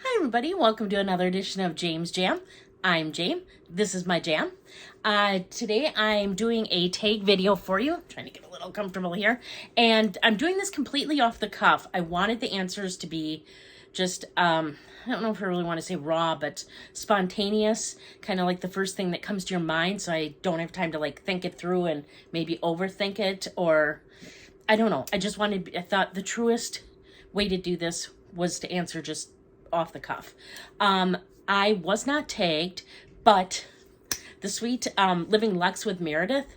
Hi everybody, welcome to another edition of James Jam. I'm Jam. This is my jam. Today I'm doing a tag video for you. I'm trying to get a little comfortable here. And I'm doing this completely off the cuff. I wanted the answers to be just, I don't know if I really want to say raw, but spontaneous, kind of like the first thing that comes to your mind, so I don't have time to like think it through and maybe overthink it, or I don't know. I thought the truest way to do this was to answer just off the cuff. I was not tagged, but the sweet Living Lux with Meredith,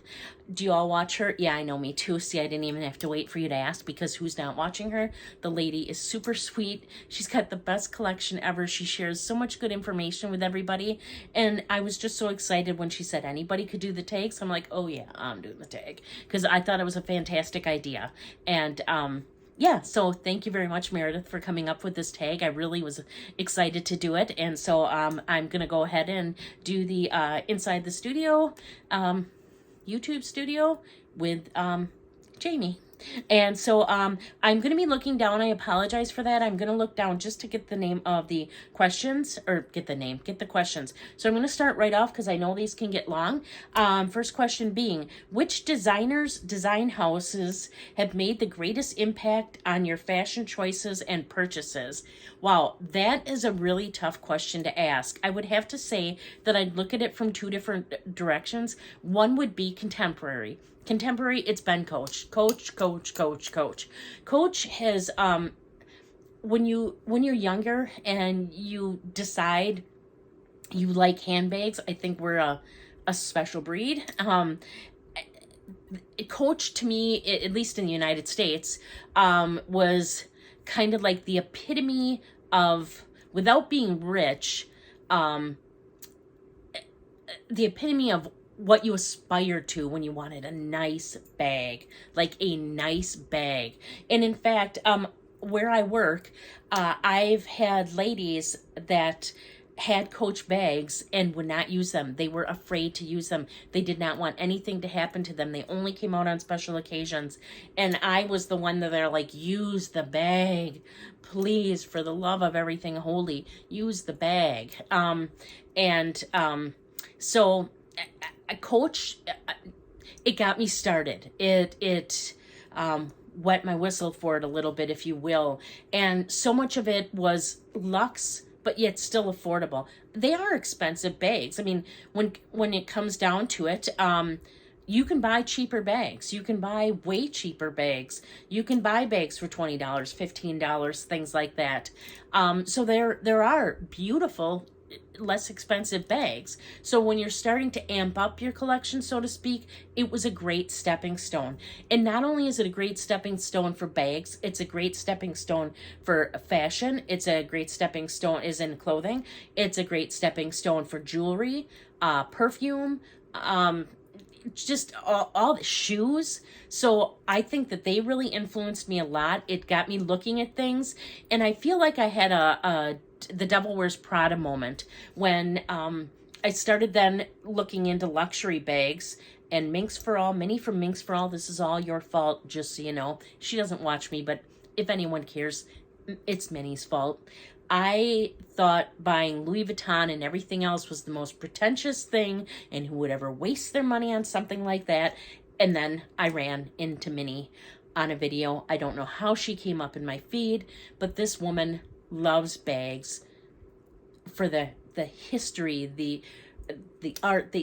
do you all watch her? Yeah, I know, me too. See, I didn't even have to wait for you to ask, because who's not watching her? The lady is super sweet. She's got the best collection ever. She shares so much good information with everybody, and I was just so excited when she said anybody could do the tags. I'm like, oh yeah, I'm doing the tag, because I thought it was a fantastic idea. And yeah, so thank you very much, Meredith, for coming up with this tag. I really was excited to do it. And so I'm going to go ahead and do the Inside the Studio, YouTube Studio with Jamie. And so I'm going to be looking down. I apologize for that. I'm going to look down just to get the name of the questions, or get the questions. So I'm going to start right off because I know these can get long. First question being, which designers' design houses have made the greatest impact on your fashion choices and purchases? Wow, that is a really tough question to ask. I would have to say that I'd look at it from two different directions. One would be contemporary. Contemporary, it's been Coach. Coach has, when you're younger and you decide you like handbags, I think we're a special breed. Coach, to me, at least in the United States, was kind of like the epitome of, without being rich, the epitome of what you aspired to when you wanted a nice bag, like a nice bag. And in fact, where I work, I've had ladies that had Coach bags and would not use them. They were afraid to use them. They did not want anything to happen to them. They only came out on special occasions. And I was the one that they're like, use the bag. Please, for the love of everything holy, use the bag. So a Coach, it got me started. It wet my whistle for it a little bit, if you will. And so much of it was luxe, but yet still affordable. They are expensive bags. I mean, when it comes down to it, you can buy cheaper bags. You can buy way cheaper bags. You can buy bags for $20, $15, things like that. So there are beautiful, less expensive bags. So when you're starting to amp up your collection, so to speak, it was a great stepping stone. And not only is it a great stepping stone for bags, it's a great stepping stone for fashion. It's a great stepping stone is in clothing. It's a great stepping stone for jewelry, perfume, just all the shoes. So I think that they really influenced me a lot. It got me looking at things, and I feel like I had the Devil Wears Prada moment when I started then looking into luxury bags, and Minx for All, Minnie from Minx for All, this is all your fault, just so you know. She doesn't watch me, but if anyone cares, it's Minnie's fault. I thought buying Louis Vuitton and everything else was the most pretentious thing, and who would ever waste their money on something like that. And then I ran into Minnie on a video. I don't know how she came up in my feed, but this woman loves bags for the history, the art,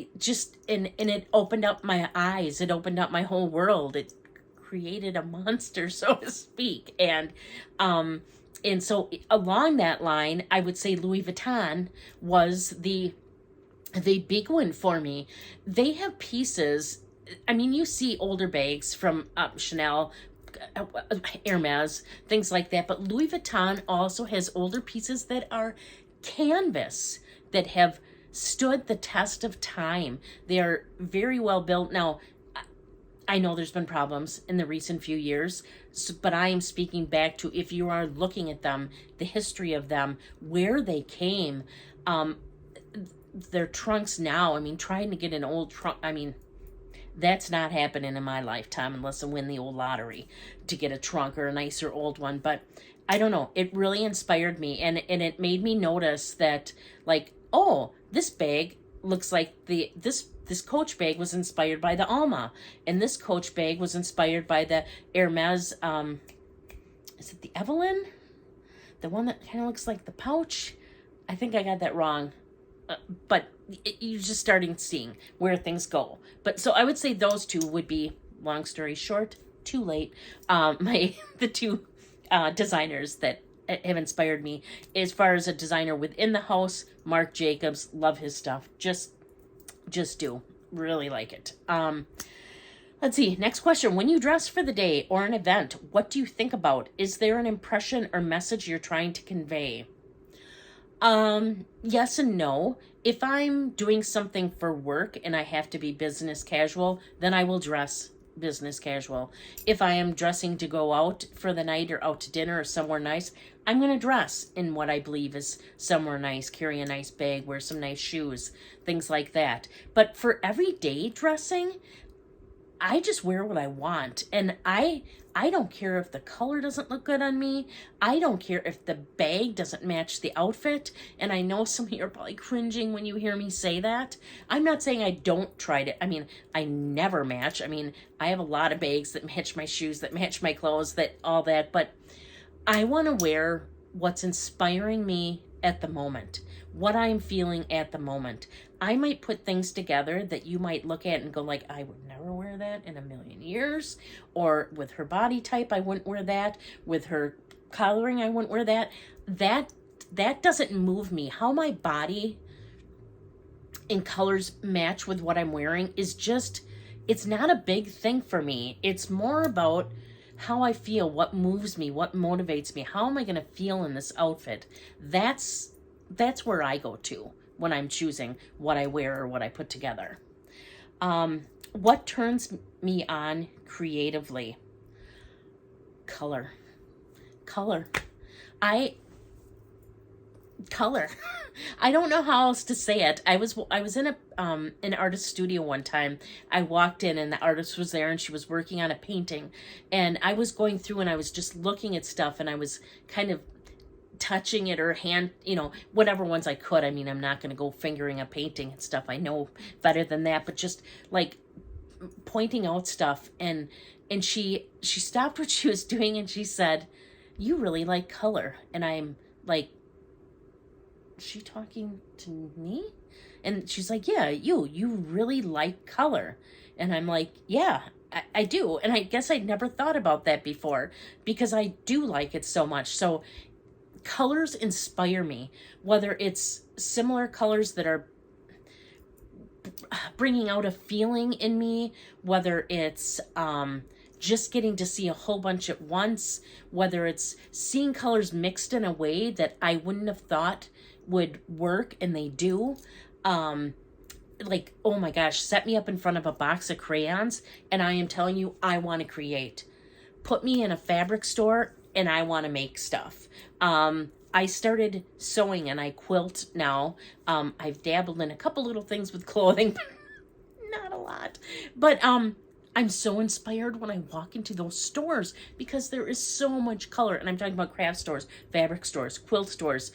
and it opened up my eyes. It opened up my whole world. It created a monster, so to speak. And so along that line, I would say Louis Vuitton was the big one for me. They have pieces. I mean, you see older bags from Chanel, Hermes, things like that. But Louis Vuitton also has older pieces that are canvas, that have stood the test of time. They are very well built. Now, I know there's been problems in the recent few years, but I am speaking back to, if you are looking at them, the history of them, where they came, their trunks now. I mean, trying to get an old trunk, I mean, that's not happening in my lifetime unless I win the old lottery to get a trunk or a nicer old one. But I don't know, it really inspired me, and it made me notice that, like, oh, this bag looks like this Coach bag was inspired by the Alma, and this Coach bag was inspired by the Hermes, is it the Evelyn? The one that kind of looks like the pouch? I think I got that wrong. But you're just starting seeing where things go. But so I would say those two would be, long story short, too late. The two designers that have inspired me. As far as a designer within the house, Marc Jacobs, love his stuff. Just do. Really like it. Let's see. Next question. When you dress for the day or an event, what do you think about? Is there an impression or message you're trying to convey? Yes and no. If I'm doing something for work and I have to be business casual, then I will dress business casual. If I am dressing to go out for the night or out to dinner or somewhere nice, I'm going to dress in what I believe is somewhere nice, carry a nice bag, wear some nice shoes, things like that. But for everyday dressing, I just wear what I want, and I don't care if the color doesn't look good on me. I don't care if the bag doesn't match the outfit. And I know some of you are probably cringing when you hear me say that. I'm not saying I don't try to. I mean, I never match. I mean, I have a lot of bags that match my shoes, that match my clothes, that all that. But I want to wear what's inspiring me at the moment, what I'm feeling at the moment. I might put things together that you might look at and go like, I would never wear that in a million years. Or with her body type, I wouldn't wear that. With her coloring, I wouldn't wear that. That doesn't move me. How my body and colors match with what I'm wearing is just, it's not a big thing for me. It's more about how I feel, what moves me, what motivates me. How am I going to feel in this outfit? That's where I go to when I'm choosing what I wear or what I put together. What turns me on creatively? Color. Color. I don't know how else to say it. I was in an artist studio one time. I walked in and the artist was there and she was working on a painting, and I was going through and I was just looking at stuff and I was kind of touching it or hand, whatever ones I could. I mean, I'm not going to go fingering a painting and stuff. I know better than that, but just like pointing out stuff, and she stopped what she was doing and she said, "You really like color." And I'm like, is she talking to me? And she's like, yeah, you really like color. And I'm like, yeah, I do. And I guess I'd never thought about that before because I do like it so much. So colors inspire me, whether it's similar colors that are bringing out a feeling in me, whether it's just getting to see a whole bunch at once, whether it's seeing colors mixed in a way that I wouldn't have thought would work and they do. Like, oh my gosh, set me up in front of a box of crayons and I am telling you, I want to create. Put me in a fabric store and I want to make stuff. I started sewing and I quilt now. I've dabbled in a couple little things with clothing, not a lot, but I'm so inspired when I walk into those stores because there is so much color. And I'm talking about craft stores, fabric stores, quilt stores,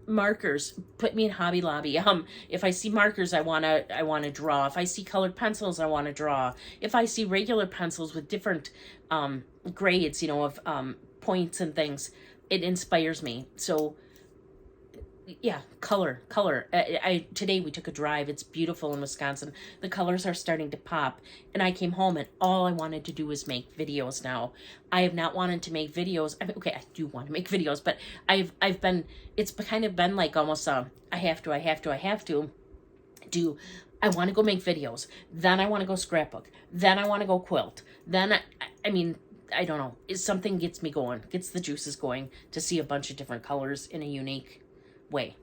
markers. Put me in Hobby Lobby. If I see markers, I wanna draw. If I see colored pencils, I wanna draw. If I see regular pencils with different grades, of points and things, it inspires me. So yeah, color. Today we took a drive. It's beautiful in Wisconsin. The colors are starting to pop. And I came home and all I wanted to do was make videos now. I have not wanted to make videos. I mean, okay, I do want to make videos, but it's kind of been like almost I have to do. I want to go make videos. Then I want to go scrapbook. Then I want to go quilt. Then I don't know. Something gets me going, gets the juices going to see a bunch of different colors in a unique way.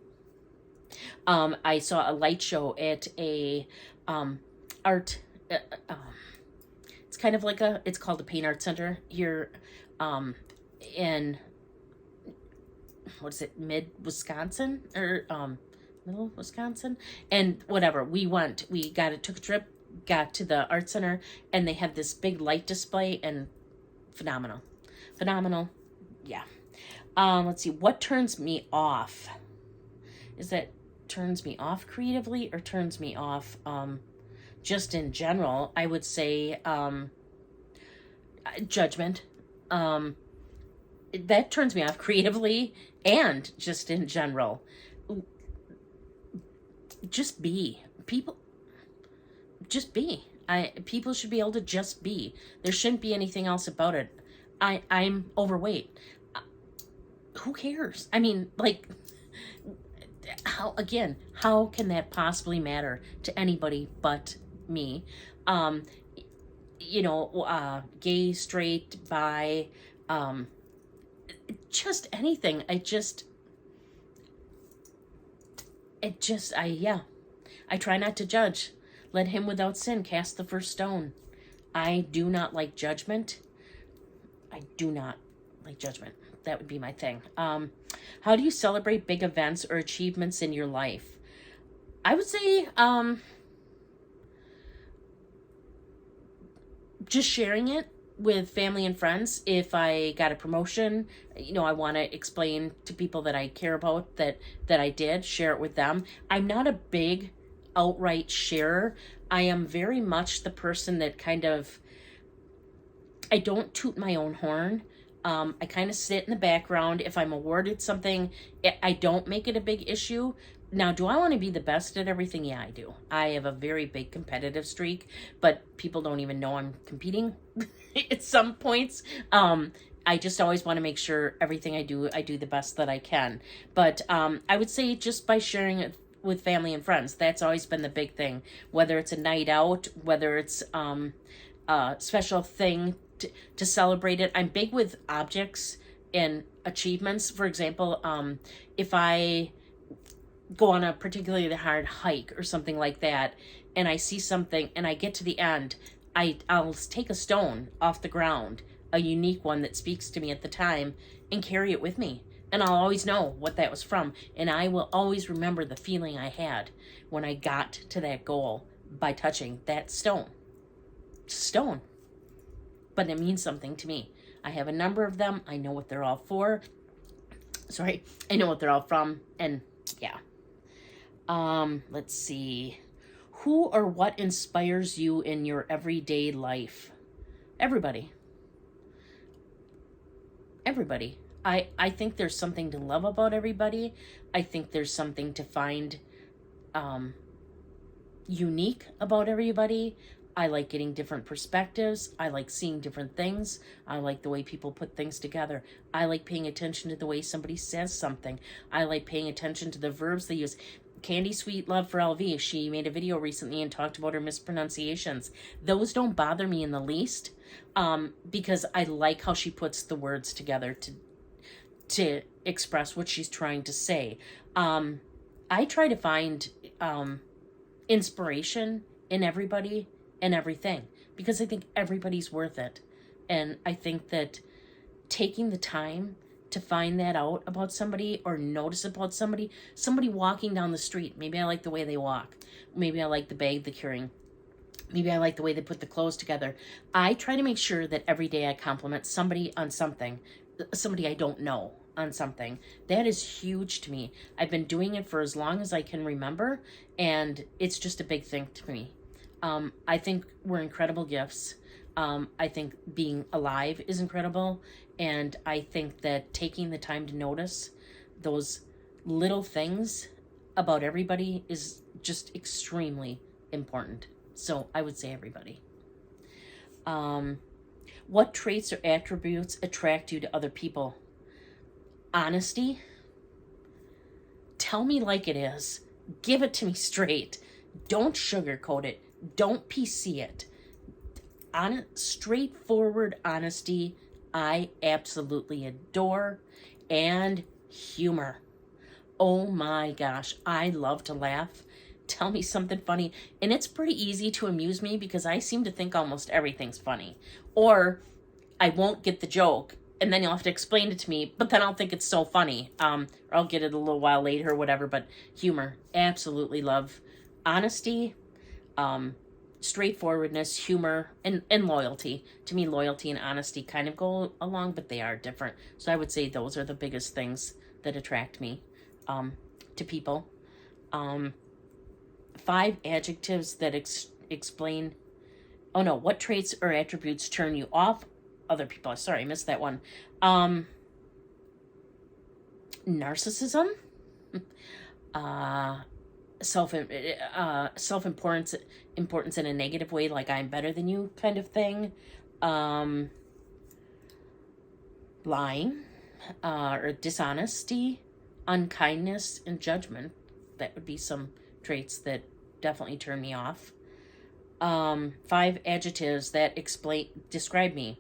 I saw a light show at a art. It's kind of like it's called the Paint Art Center here in what is it, mid Wisconsin or middle Wisconsin, and whatever. Took a trip, got to the art center, and they had this big light display and phenomenal. Let's see. What turns me off? Is that turns me off creatively or turns me off just in general? I would say judgment. That turns me off creatively and just in general. Just be. People, just be. People should be able to just be. There shouldn't be anything else about it. I'm overweight. Who cares? I mean, like, how can that possibly matter to anybody but me? Gay, straight, bi, just anything. I try not to judge. Let him without sin cast the first stone. I do not like judgment. I do not like judgment. That would be my thing. How do you celebrate big events or achievements in your life? I would say just sharing it with family and friends. If I got a promotion, I want to explain to people that I care about that I did, share it with them. I'm not a big outright sharer. I am very much the person that I don't toot my own horn. I kind of sit in the background. If I'm awarded something, I don't make it a big issue. Now, do I want to be the best at everything? Yeah, I do. I have a very big competitive streak, but people don't even know I'm competing at some points. I just always want to make sure everything I do the best that I can. But I would say just by sharing it with family and friends, that's always been the big thing. Whether it's a night out, whether it's a special thing to celebrate it. I'm big with objects and achievements. For example, if I go on a particularly hard hike or something like that, and I see something and I get to the end, I'll take a stone off the ground, a unique one that speaks to me at the time, and carry it with me. And I'll always know what that was from. And I will always remember the feeling I had when I got to that goal by touching that stone. Stone. But it means something to me. I have a number of them. I know what they're all for. I know what they're all from. And yeah. Let's see. Who or what inspires you in your everyday life? Everybody. Everybody. I think there's something to love about everybody. I think there's something to find unique about everybody. I like getting different perspectives. I like seeing different things. I like the way people put things together. I like paying attention to the way somebody says something. I like paying attention to the verbs they use. Candy Sweet Love for LV, she made a video recently and talked about her mispronunciations. Those don't bother me in the least because I like how she puts the words together to express what she's trying to say. I try to find inspiration in everybody and everything because I think everybody's worth it. And I think that taking the time to find that out about somebody or notice about somebody walking down the street. Maybe I like the way they walk. Maybe I like the bag they're carrying. Maybe I like the way they put the clothes together. I try to make sure that every day I compliment somebody on something, somebody I don't know on something. That is huge to me. I've been doing it for as long as I can remember, and it's just a big thing to me. I think we're incredible gifts. I think being alive is incredible. And I think that taking the time to notice those little things about everybody is just extremely important. So I would say everybody. What traits or attributes attract you to other people? Honesty. Tell me like it is. Give it to me straight. Don't sugarcoat it. Don't PC it. Straightforward honesty, I absolutely adore. And humor. Oh my gosh, I love to laugh. Tell me something funny. And it's pretty easy to amuse me because I seem to think almost everything's funny. Or I won't get the joke and then you'll have to explain it to me, but then I'll think it's so funny. Or I'll get it a little while later or whatever, but humor, absolutely love. Honesty, straightforwardness, humor, and loyalty. To me, loyalty and honesty kind of go along, but they are different. So I would say those are the biggest things that attract me to people. 5 adjectives that explain, oh no, what traits or attributes turn you off other people. Sorry, I missed that one. Narcissism, self-importance in a negative way, like I'm better than you kind of thing. Lying, or dishonesty, unkindness, and judgment. That would be some traits that definitely turn me off. 5 adjectives that describe me.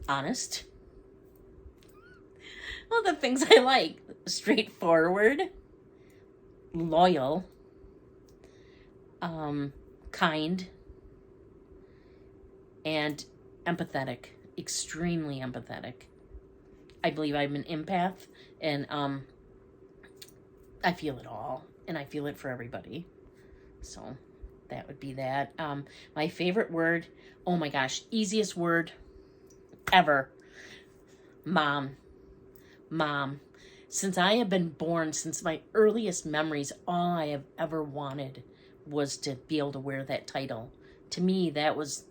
Honest. Well, the things I like. Straightforward. Loyal. Kind. And empathetic. Extremely empathetic. I believe I'm an empath, and I feel it all, and I feel it for everybody. So that would be that. My favorite word, oh my gosh, easiest word ever. Mom. Since I have been born, since my earliest memories, all I have ever wanted was to be able to wear that title. To me, that was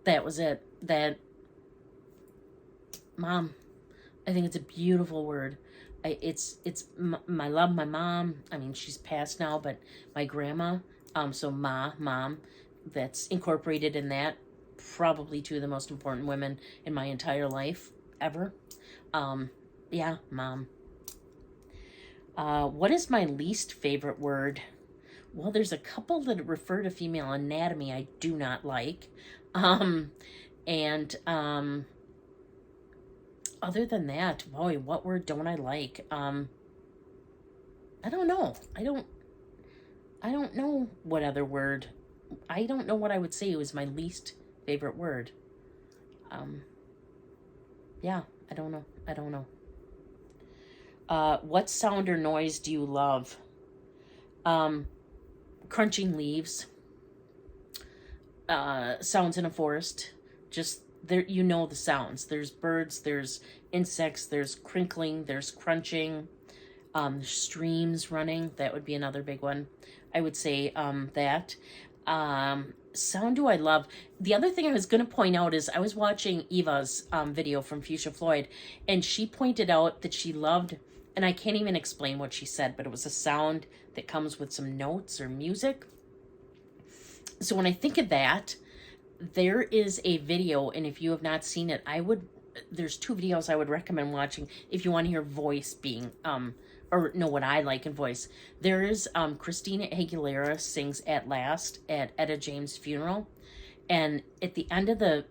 it. That Mom. I think it's a beautiful word. I love my mom. I mean, she's passed now, but my grandma. So mom, that's incorporated in that. Probably 2 of the most important women in my entire life ever. Yeah, Mom. What is my least favorite word? Well, there's a couple that refer to female anatomy I do not like. Other than that, boy, what word don't I like? I don't know. I don't know what other word. I don't know what I would say was my least favorite word. Yeah, I don't know. What sound or noise do you love? Crunching leaves. Sounds in a forest. Just there, you know the sounds. There's birds, there's insects, there's crinkling, there's crunching, streams running. That would be another big one. I would say that. Sound do I love? The other thing I was going to point out is I was watching Eva's video from Fuchsia Floyd, and she pointed out that she loved, and I can't even explain what she said, but it was a sound that comes with some notes or music. So when I think of that, there is a video, and if you have not seen it, there's 2 videos I would recommend watching if you want to hear voice being, or know what I like in voice. There is Christina Aguilera sings At Last at Etta James' funeral, and at the end of the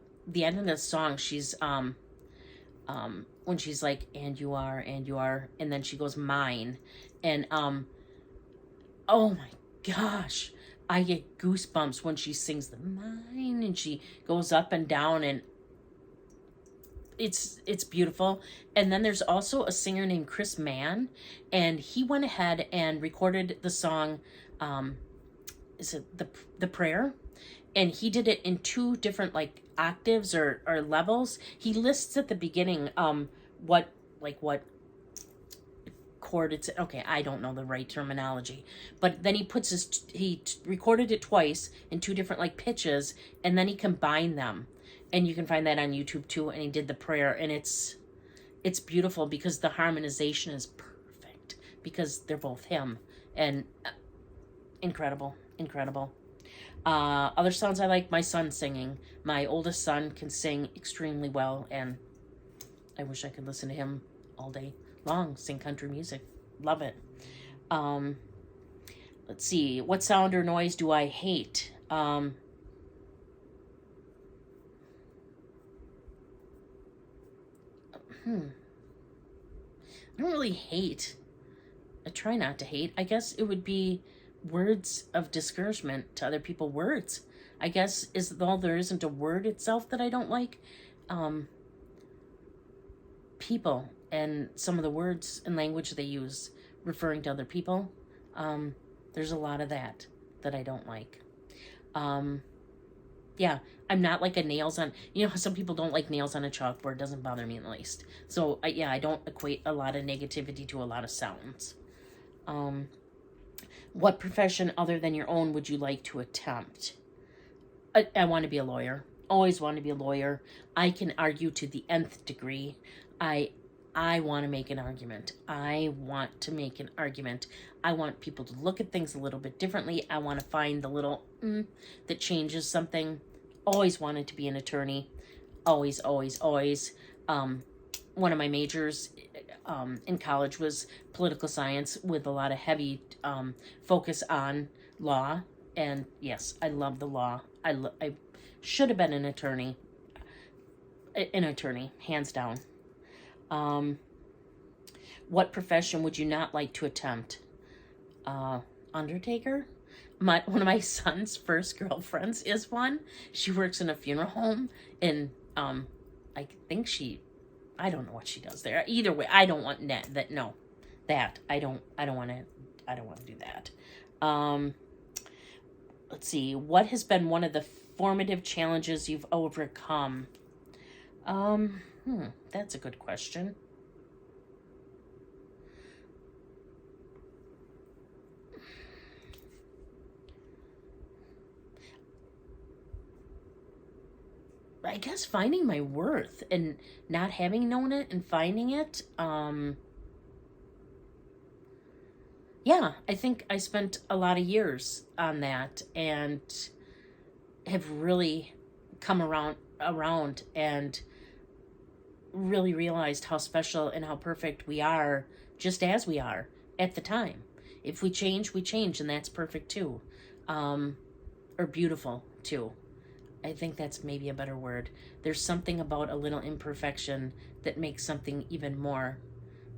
song, she's when she's like, and you are, and then she goes, mine, and oh my gosh, I get goosebumps when she sings the mine, and she goes up and down, and it's beautiful. And then there's also a singer named Chris Mann, and he went ahead and recorded the song, is it the prayer? And he did it in 2 different like octaves or levels. He lists at the beginning what chord it's, okay, I don't know the right terminology, but then he recorded it twice in 2 different like pitches, and then he combined them, and you can find that on YouTube too. And he did the prayer, and it's beautiful because the harmonization is perfect because they're both him, and incredible. Other sounds I like, my son singing. My oldest son can sing extremely well, and I wish I could listen to him all day long, sing country music. Love it. Let's see, what sound or noise do I hate? I don't really hate. I try not to hate. I guess it would be words of discouragement to other people. Words, I guess, is all there isn't a word itself that I don't like. People and some of the words and language they use referring to other people. There's a lot of that I don't like. Yeah, I'm not like a nails on, how some people don't like nails on a chalkboard. It doesn't bother me in the least. So, yeah, I don't equate a lot of negativity to a lot of sounds. What profession other than your own would you like to attempt? I want to be a lawyer. Always want to be a lawyer. I can argue to the nth degree. I want to make an argument. I want to make an argument. I want people to look at things a little bit differently. I want to find the little that changes something. Always wanted to be an attorney. Always, always, always. One of my majors in college was political science with a lot of heavy focus on law. And yes, I love the law. I should have been an attorney. An attorney, hands down. What profession would you not like to attempt? Undertaker? One of my son's first girlfriends is one. She works in a funeral home, and I think I don't know what she does there. Either way, I don't want that. No, that I don't want to do that. Let's see. What has been one of the formative challenges you've overcome? That's a good question. I guess finding my worth and not having known it and finding it. Yeah, I think I spent a lot of years on that and have really come around and really realized how special and how perfect we are just as we are at the time. If we change, we change, and that's perfect too. Or beautiful too. I think that's maybe a better word. There's something about a little imperfection that makes something even more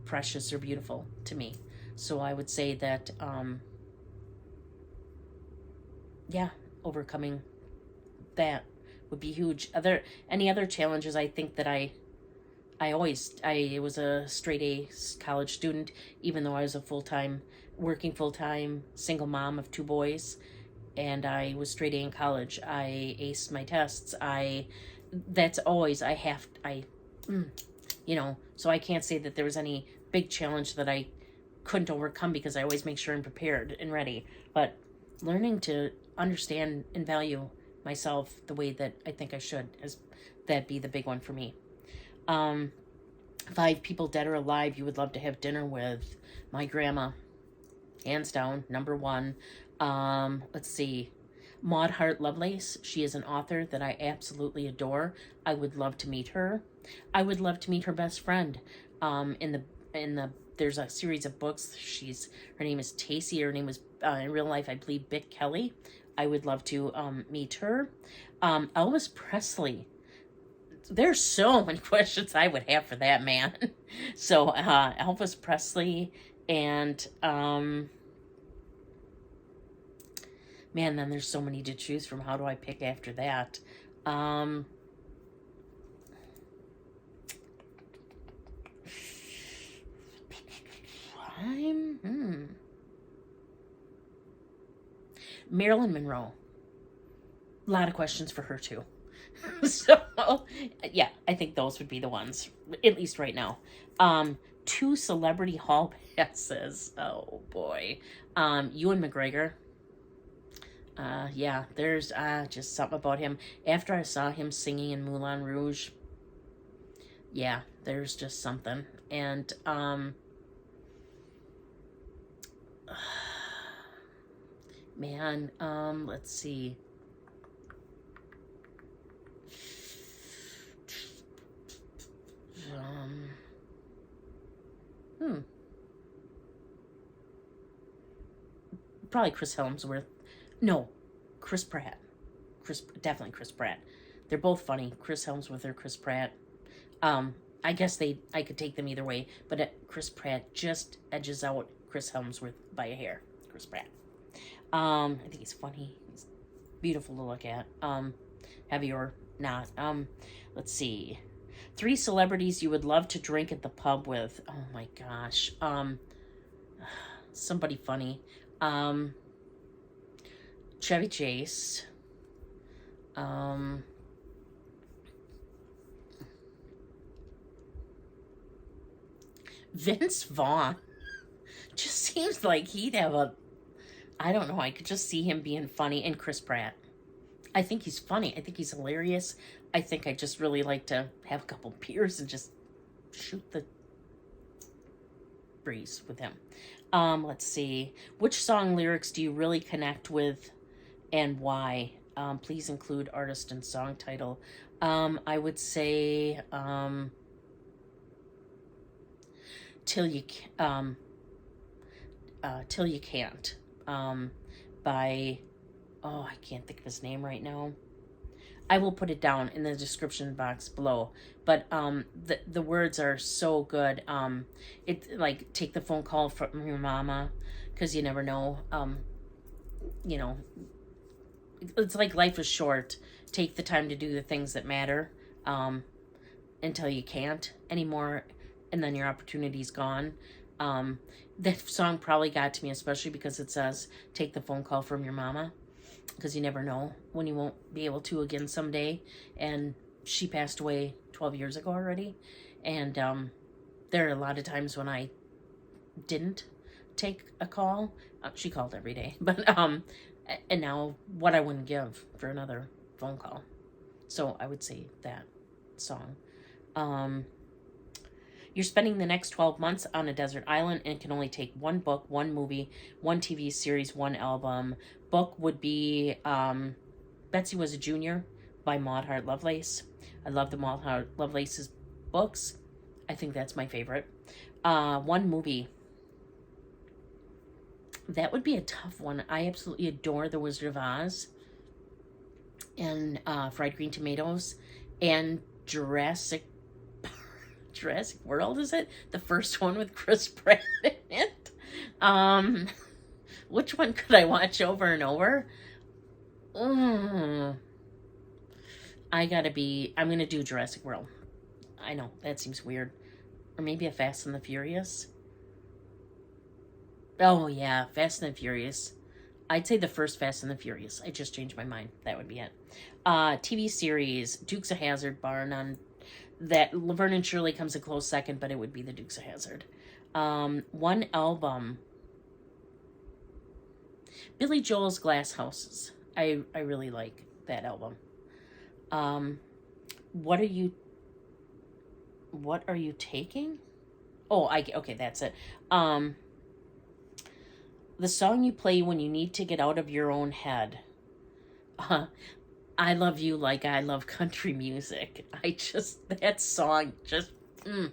precious or beautiful to me. So I would say that, overcoming that would be huge. Any other challenges? I think that I was a straight A college student, even though I was working full-time, single mom of 2 boys. And I was straight A in college. I aced my tests. So I can't say that there was any big challenge that I couldn't overcome because I always make sure I'm prepared and ready. But learning to understand and value myself the way that I think I should, that'd be the big one for me. 5 people dead or alive you would love to have dinner with. My grandma, hands down, number 1. Let's see. Maud Hart Lovelace. She is an author that I absolutely adore. I would love to meet her. I would love to meet her best friend. There's a series of books. Her name is Tacy. Her name was in real life, I believe, Bick Kelly. I would love to meet her. Elvis Presley. There's so many questions I would have for that man. So Elvis Presley and man, then there's so many to choose from. How do I pick after that? Marilyn Monroe. A lot of questions for her too. So, yeah, I think those would be the ones, at least right now. 2 celebrity hall passes. Oh boy. Ewan McGregor. Yeah, there's just something about him. After I saw him singing in Moulin Rouge, yeah, there's just something. And man, let's see. Probably Chris Helmsworth. No, Chris Pratt. Definitely Chris Pratt. They're both funny. Chris Helmsworth or Chris Pratt. I guess I could take them either way, but Chris Pratt just edges out Chris Helmsworth by a hair. Chris Pratt. I think he's funny. He's beautiful to look at. Heavy or not. Let's see. 3 celebrities you would love to drink at the pub with. Oh my gosh. Somebody funny. Chevy Chase. Um, Vince Vaughn just seems like he'd have a, I don't know, I could just see him being funny. And Chris Pratt. I think he's funny. I think he's hilarious. I think I just really like to have a couple beers and just shoot the breeze with him. Let's see. Which song lyrics do you really connect with and why? Please include artist and song title. I would say Till You Can't by, oh, I can't think of his name right now. I will put it down in the description box below. But the words are so good. It like, take the phone call from your mama, because you never know. You know, it's like life is short. Take the time to do the things that matter until you can't anymore, and then your opportunity's gone. That song probably got to me, especially because it says, take the phone call from your mama, because you never know when you won't be able to again someday. And she passed away 12 years ago already. And there are a lot of times when I didn't take a call. She called every day. But and now what I wouldn't give for another phone call. So I would say that song. You're spending the next 12 months on a desert island and can only take one book, one movie, one TV series, one album. Book would be Betsy Was a Junior by Maud Hart Lovelace. I love the Maud Hart Lovelace's books. I think that's my favorite. One movie. That would be a tough one. I absolutely adore The Wizard of Oz and Fried Green Tomatoes and Jurassic World, is it? The first one with Chris Pratt in it. Which one could I watch over and over? I'm gonna do Jurassic World. I know, that seems weird. Or maybe a Fast and the Furious. Oh yeah, Fast and the Furious. I'd say the first Fast and the Furious. I just changed my mind. That would be it. TV series, Dukes of Hazzard, bar none. That Laverne and Shirley comes a close second, but it would be the Dukes of Hazzard. One album. Billy Joel's Glass Houses. I really like that album. What are you taking? Oh, okay, that's it. The song you play when you need to get out of your own head. I Love You Like I Love Country Music. That song just, you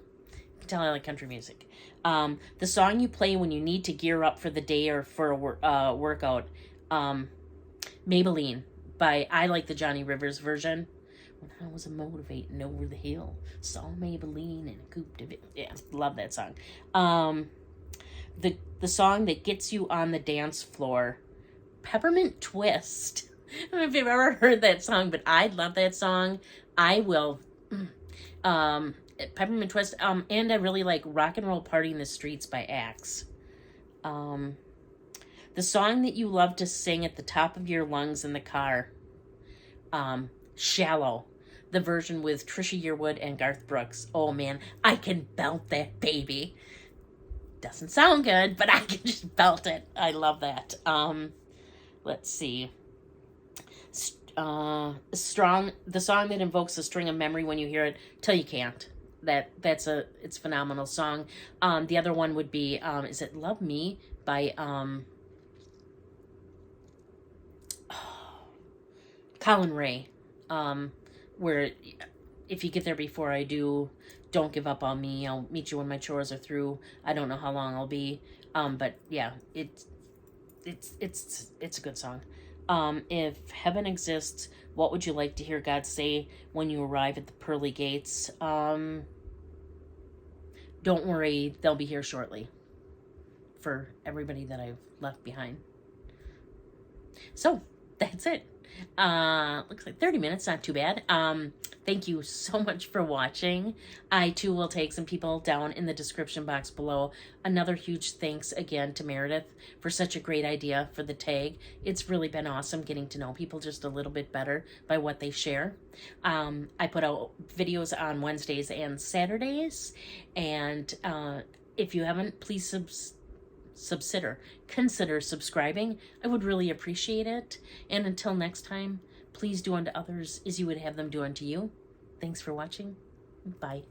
can tell I like country music. The song you play when you need to gear up for the day or for a workout. Maybelline by, I like the Johnny Rivers version. When I was motivating over the hill, saw Maybelline and a coupe de ville. Yeah, love that song. The song that gets you on the dance floor. Peppermint Twist. I don't know if you've ever heard that song, but I love that song. I will. Peppermint Twist. And I really like Rock and Roll Party in the Streets by Axe. The song that you love to sing at the top of your lungs in the car. Shallow. The version with Trisha Yearwood and Garth Brooks. Oh man, I can belt that baby. Doesn't sound good, but I can just belt it. I love that. Let's see. Strong, the song that invokes a string of memory when you hear it, Till You Can't. It's a phenomenal song. The other one would be, is it Love Me by Colin Ray. Where if you get there before I do, don't give up on me. I'll meet you when my chores are through. I don't know how long I'll be. But yeah, it's a good song. If heaven exists, what would you like to hear God say when you arrive at the pearly gates? Don't worry, they'll be here shortly. For everybody that I've left behind. So, that's it. Looks like 30 minutes, not too bad. Thank you so much for watching. I too will take some people down in the description box below. Another huge thanks again to Meredith for such a great idea for the tag. It's really been awesome getting to know people just a little bit better by what they share. I put out videos on Wednesdays and Saturdays, and if you haven't, please consider subscribing. I would really appreciate it. And until next time, please do unto others as you would have them do unto you. Thanks for watching. Bye.